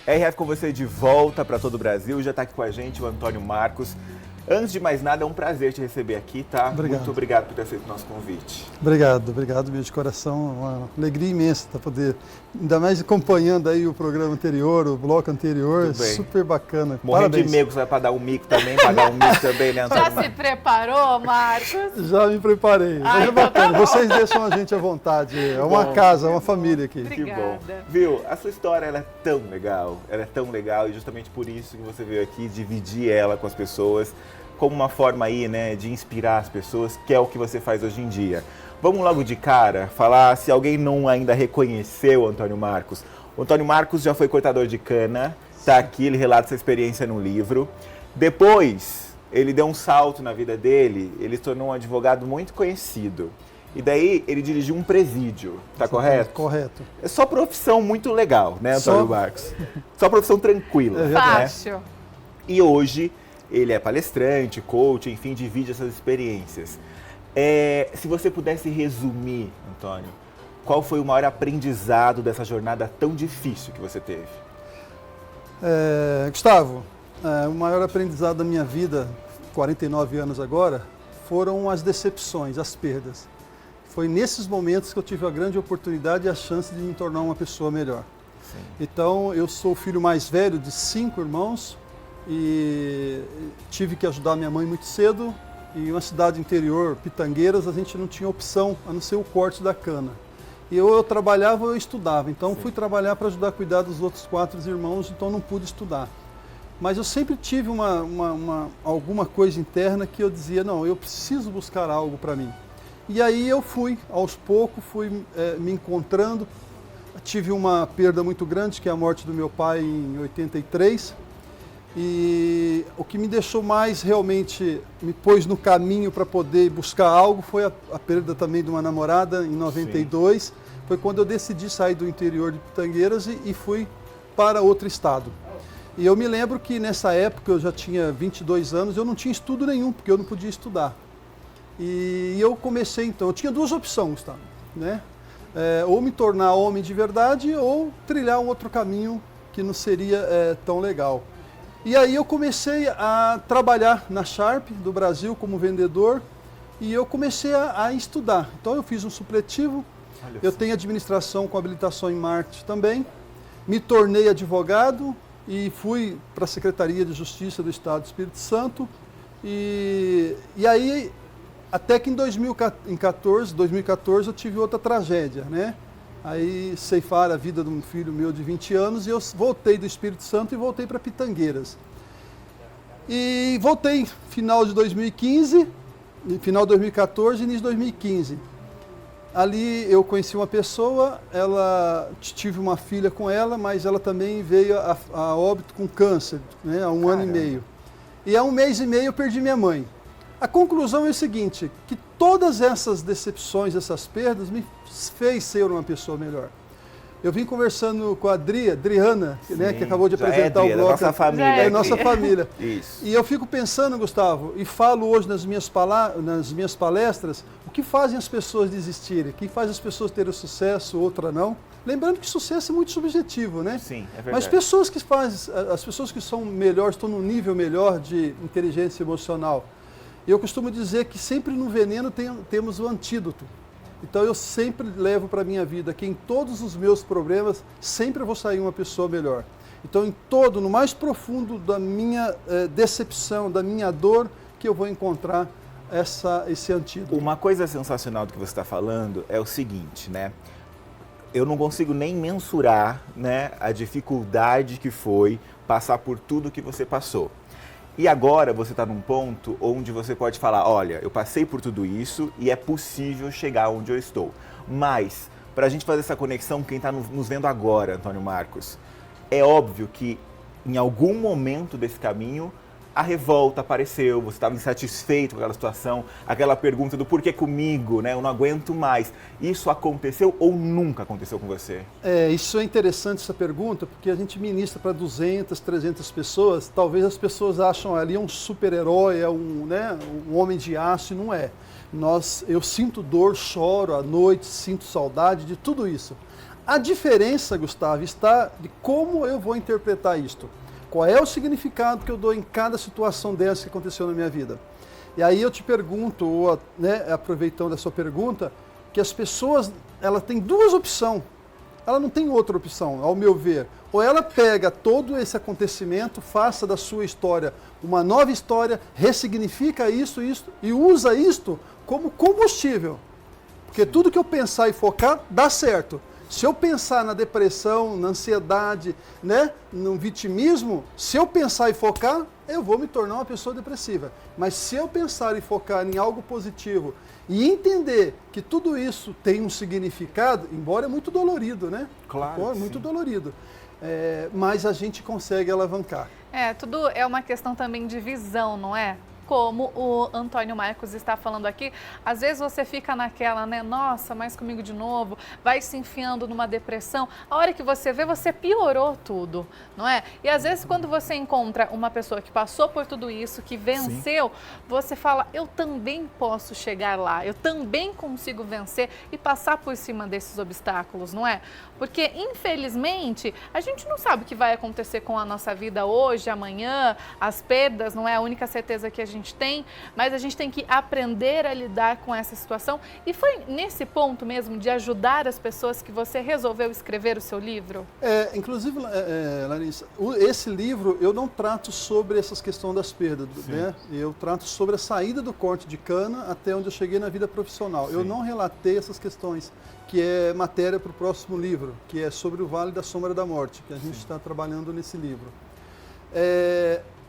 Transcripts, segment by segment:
RF com você de volta para todo o Brasil. Já está aqui com a gente o Antônio Marcos. Antes de mais nada, é um prazer te receber aqui, tá? Obrigado. Muito obrigado por ter aceito o nosso convite. Obrigado meu de coração. Uma alegria imensa estar poder, ainda mais acompanhando aí o programa anterior, o bloco anterior, super bacana. Morrendo de medo, você vai para dar um mico também, pagar um mico também, né, Antônio? Já se preparou, Marcos? Já me preparei. Mas é bacana, vocês deixam a gente à vontade. É uma casa, é uma família aqui. Obrigada. Que bom. Viu, a sua história ela é tão legal e justamente por isso que você veio aqui dividir ela com as pessoas, como uma forma aí, né, de inspirar as pessoas, que é o que você faz hoje em dia. Vamos logo de cara falar, se alguém não ainda reconheceu o Antônio Marcos. O Antônio Marcos já foi cortador de cana, está aqui, ele relata essa experiência no livro. Depois, ele deu um salto na vida dele, ele se tornou um advogado muito conhecido. E daí, ele dirigiu um presídio, tá correto? Correto. É só profissão muito legal, né, Antônio Marcos? Só profissão tranquila. É fácil. Né? E hoje, ele é palestrante, coach, enfim, divide essas experiências. Se você pudesse resumir, Antônio, qual foi o maior aprendizado dessa jornada tão difícil que você teve? Gustavo, o maior aprendizado da minha vida, 49 anos agora, foram as decepções, as perdas. Foi nesses momentos que eu tive a grande oportunidade e a chance de me tornar uma pessoa melhor. Sim. Então, eu sou o filho mais velho de 5 irmãos, e tive que ajudar minha mãe muito cedo. E uma cidade interior, Pitangueiras, a gente não tinha opção a não ser o corte da cana. E eu trabalhava ou eu estudava, então fui trabalhar para ajudar a cuidar dos outros 4 irmãos, então não pude estudar. Mas eu sempre tive alguma coisa interna que eu dizia, não, eu preciso buscar algo para mim. E aí eu fui, aos poucos, me encontrando. Tive uma perda muito grande, que é a morte do meu pai em 83. E o que me deixou mais realmente, me pôs no caminho para poder buscar algo, foi a perda também de uma namorada em 92. Sim. Foi quando eu decidi sair do interior de Pitangueiras e fui para outro estado. E eu me lembro que nessa época, eu já tinha 22 anos, eu não tinha estudo nenhum, porque eu não podia estudar. E eu comecei então, eu tinha 2 opções, tá? Né? Ou me tornar homem de verdade, ou trilhar um outro caminho que não seria tão legal. E aí eu comecei a trabalhar na Sharp do Brasil como vendedor e eu comecei a estudar. Então eu fiz um supletivo, eu tenho administração com habilitação em marketing também, me tornei advogado e fui para a Secretaria de Justiça do Estado do Espírito Santo e aí até que em 2014 eu tive outra tragédia, né? Aí ceifaram a vida de um filho meu de 20 anos e eu voltei do Espírito Santo e voltei para Pitangueiras. E voltei final de 2015, final de 2014 e início de 2015. Ali eu conheci uma pessoa, tive uma filha com ela, mas ela também veio a óbito com câncer, né, há um ano e meio. E há 1 mês e meio eu perdi minha mãe. A conclusão é o seguinte, que todas essas decepções, essas perdas, me fez ser uma pessoa melhor. Eu vim conversando com a Adriana, né, que acabou de apresentar o bloco. Nossa família. É nossa família. Isso. E eu fico pensando, Gustavo, e falo hoje nas minhas palestras, o que fazem as pessoas desistirem? O que faz as pessoas terem sucesso, outra não? Lembrando que sucesso é muito subjetivo, né? Sim, é verdade. Mas as pessoas que são melhores, estão num nível melhor de inteligência emocional. Eu costumo dizer que sempre no veneno temos o antídoto. Então eu sempre levo para a minha vida que em todos os meus problemas, sempre eu vou sair uma pessoa melhor. Então no mais profundo da minha decepção, da minha dor, que eu vou encontrar esse antídoto. Uma coisa sensacional do que você está falando é o seguinte, né? Eu não consigo nem mensurar, né, a dificuldade que foi passar por tudo que você passou. E agora você está num ponto onde você pode falar, olha, eu passei por tudo isso e é possível chegar onde eu estou. Mas, para a gente fazer essa conexão, quem está nos vendo agora, Antônio Marcos, é óbvio que em algum momento desse caminho a revolta apareceu, você estava insatisfeito com aquela situação, aquela pergunta do porquê comigo, né? Eu não aguento mais. Isso aconteceu ou nunca aconteceu com você? Isso é interessante essa pergunta, porque a gente ministra para 200, 300 pessoas, talvez as pessoas acham ali um super-herói, um homem de aço, e não é. Eu sinto dor, choro à noite, sinto saudade de tudo isso. A diferença, Gustavo, está de como eu vou interpretar isto. Qual é o significado que eu dou em cada situação dessa que aconteceu na minha vida? E aí eu te pergunto, né, aproveitando a sua pergunta, que as pessoas, ela tem duas opções. Ela não tem outra opção, ao meu ver. Ou ela pega todo esse acontecimento, faça da sua história uma nova história, ressignifica isso e usa isto como combustível. Porque tudo que eu pensar e focar, dá certo. Se eu pensar na depressão, na ansiedade, né, no vitimismo, se eu pensar e focar, eu vou me tornar uma pessoa depressiva. Mas se eu pensar e focar em algo positivo e entender que tudo isso tem um significado, embora é muito dolorido, né? Claro. Muito dolorido. Mas a gente consegue alavancar. Tudo é uma questão também de visão, não é? Como o Antônio Marcos está falando aqui, às vezes você fica naquela, né? Nossa, mas comigo de novo, vai se enfiando numa depressão. A hora que você vê, você piorou tudo, não é? E às vezes quando você encontra uma pessoa que passou por tudo isso, que venceu, você fala, eu também posso chegar lá, eu também consigo vencer e passar por cima desses obstáculos, não é? Porque, infelizmente, a gente não sabe o que vai acontecer com a nossa vida hoje, amanhã, as perdas não é a única certeza que a gente tem, mas a gente tem que aprender a lidar com essa situação. E foi nesse ponto mesmo de ajudar as pessoas que você resolveu escrever o seu livro? Inclusive, Larissa, esse livro eu não trato sobre essas questões das perdas, né? Eu trato sobre a saída do corte de cana até onde eu cheguei na vida profissional. Sim. Eu não relatei essas questões, que é matéria para o próximo livro, que é sobre o Vale da Sombra da Morte, que a gente está trabalhando nesse livro.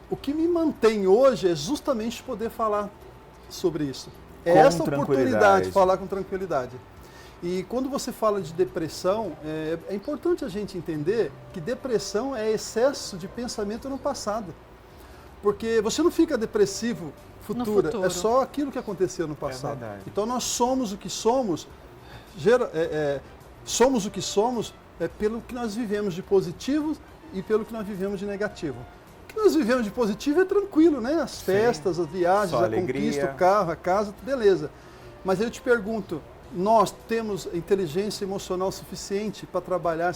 O que me mantém hoje é justamente poder falar sobre isso. É essa oportunidade de falar com tranquilidade. E quando você fala de depressão, é importante a gente entender que depressão é excesso de pensamento no passado. Porque você não fica depressivo no futuro. É só aquilo que aconteceu no passado. Então nós somos o que somos, somos o que somos pelo que nós vivemos de positivo e pelo que nós vivemos de negativo. O que nós vivemos de positivo é tranquilo, né? As festas, as viagens, a conquista, o carro, a casa, beleza. Mas eu te pergunto, nós temos inteligência emocional suficiente para trabalhar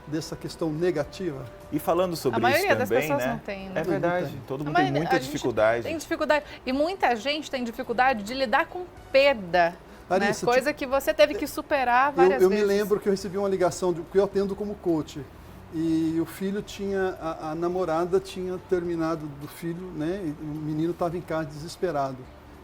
dessa questão negativa? E falando sobre isso também, a maioria das pessoas não tem, né? É verdade, todo mundo tem muita dificuldade. Tem dificuldade. E muita gente tem dificuldade de lidar com perda. Larissa, né? Coisa que você teve que superar várias vezes. Eu me lembro que eu recebi uma ligação, que eu atendo como coach. E o filho a namorada tinha terminado do filho, né? E o menino estava em casa desesperado.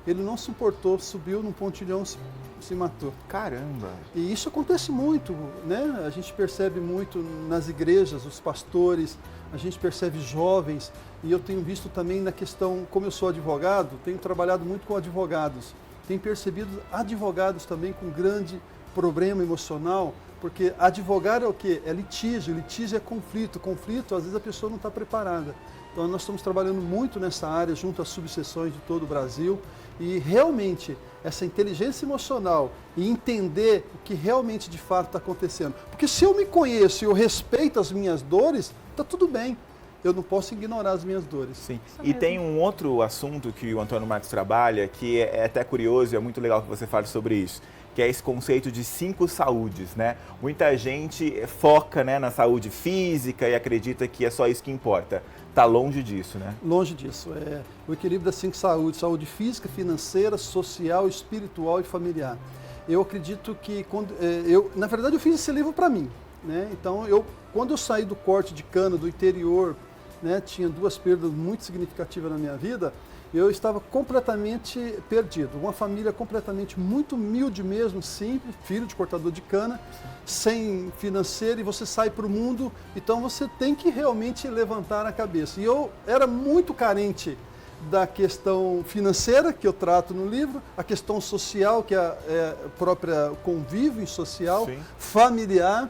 Ele não suportou, subiu num pontilhão, se matou. Caramba! E isso acontece muito, né? A gente percebe muito nas igrejas, os pastores, a gente percebe jovens. E eu tenho visto também na questão, como eu sou advogado, tenho trabalhado muito com advogados. Tenho percebido advogados também com grande problema emocional. Porque advogar é o quê? É litígio é conflito. Conflito, às vezes a pessoa não está preparada. Então nós estamos trabalhando muito nessa área, junto às subseções de todo o Brasil. E realmente, essa inteligência emocional e entender o que realmente de fato está acontecendo. Porque se eu me conheço e eu respeito as minhas dores, está tudo bem. Eu não posso ignorar as minhas dores. Sim. E tem um outro assunto que o Antônio Marcos trabalha, que é até curioso e é muito legal que você fale sobre isso, que é esse conceito de 5 saúdes, né? Muita gente foca, né, na saúde física e acredita que é só isso que importa. Está longe disso, né? Longe disso. O equilíbrio das 5 saúdes: saúde física, financeira, social, espiritual e familiar. Eu acredito que, na verdade, eu fiz esse livro para mim, né? Então, quando eu saí do corte de cana, do interior, né, tinha 2 perdas muito significativas na minha vida, eu estava completamente perdido. Uma família completamente muito humilde mesmo, simples, filho de cortador de cana, sem financeiro, e você sai para o mundo, então você tem que realmente levantar a cabeça. E eu era muito carente da questão financeira, que eu trato no livro, a questão social, que é a própria convívio social, familiar,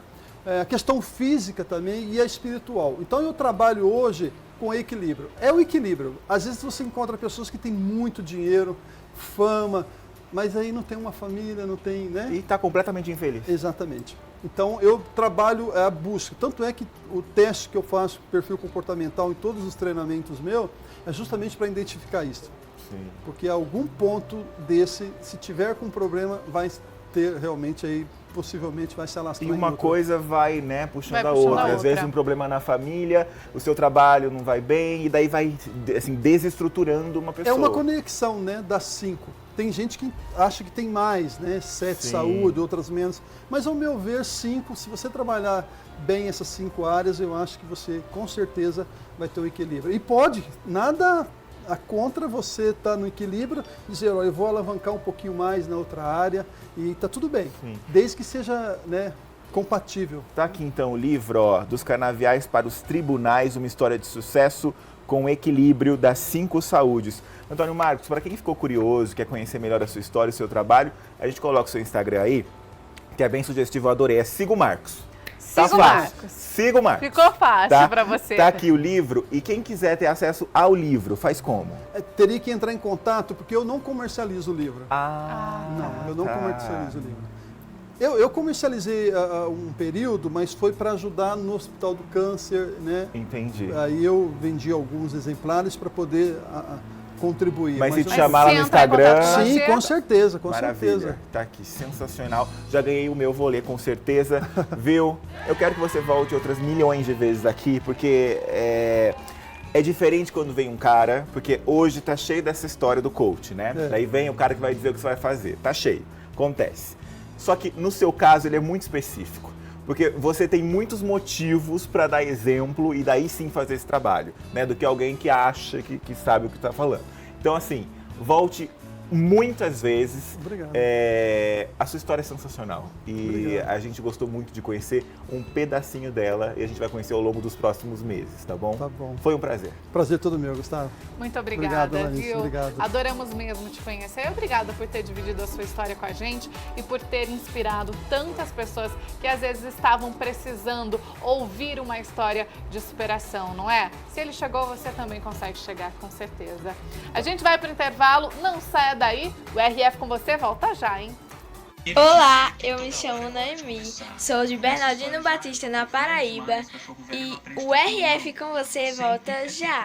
a questão física também e a espiritual. Então eu trabalho hoje com equilíbrio. É o equilíbrio. Às vezes você encontra pessoas que têm muito dinheiro, fama, mas aí não tem uma família, não tem, né? E está completamente infeliz. Exatamente. Então eu trabalho a busca. Tanto é que o teste que eu faço, perfil comportamental, em todos os treinamentos meus, é justamente para identificar isso. Sim. Porque algum ponto desse, se tiver com problema, vai ter realmente aí, possivelmente vai se alastrar. E uma coisa vai, né, puxando a puxando outra. a Às outra. vezes um problema na família, o seu trabalho não vai bem, e daí vai, assim, desestruturando uma pessoa. É uma conexão, né, das 5. Tem gente que acha que tem mais, né, 7 Sim. saúde, outras menos. Mas ao meu ver, 5, se você trabalhar bem essas 5 áreas, eu acho que você com certeza vai ter um equilíbrio. E pode, nada contra você estar no equilíbrio, dizer, ó, eu vou alavancar um pouquinho mais na outra área e tá tudo bem. Sim. Desde que seja, né, compatível. Tá aqui então o livro, ó, Dos Canaviais para os Tribunais, uma história de sucesso com equilíbrio das 5 saúdes. Antônio Marcos, para quem ficou curioso, quer conhecer melhor a sua história e o seu trabalho, a gente coloca o seu Instagram aí, que é bem sugestivo, eu adorei, é Siga o Marcos. Tá Siga o fácil. Marcos. Siga o Marcos. Ficou fácil Tá? para você. Tá aqui o livro, e quem quiser ter acesso ao livro, faz como? Teria que entrar em contato, porque eu não comercializo o livro. Ah, Não, eu não tá. comercializo o livro. Eu comercializei um período, mas foi para ajudar no Hospital do Câncer, né? Entendi. Aí eu vendi alguns exemplares para poder contribuir. Mas se te eu- chamar lá se no entrar em contato Instagram... com Sim, você- com certeza, com Maravilha, certeza. tá aqui, sensacional. Já ganhei o meu, vou ler com certeza, viu? Eu quero que você volte outras milhões de vezes aqui, porque é diferente quando vem um cara, porque hoje tá cheio dessa história do coach, né? É. Daí vem o cara que vai dizer o que você vai fazer, tá cheio, acontece. Só que no seu caso ele é muito específico, porque você tem muitos motivos para dar exemplo e daí sim fazer esse trabalho, né? Do que alguém que acha que sabe o que tá falando. Então assim, volte muitas vezes. Obrigado. A sua história é sensacional e Obrigado. a gente gostou muito de conhecer um pedacinho dela e a gente vai conhecer ao longo dos próximos meses, tá bom? Tá bom. Foi um prazer. Prazer todo meu, Gustavo. Muito obrigada, Obrigado, Larissa, viu? obrigado. Adoramos mesmo te conhecer. Obrigada por ter dividido a sua história com a gente e por ter inspirado tantas pessoas que às vezes estavam precisando ouvir uma história de superação, não é? Se ele chegou, você também consegue chegar, com certeza. A gente vai para o intervalo, não saia daí. O RF com você volta já, hein? Olá, eu me chamo Noemi, sou de Bernardino Batista, na Paraíba, e o RF com você volta já.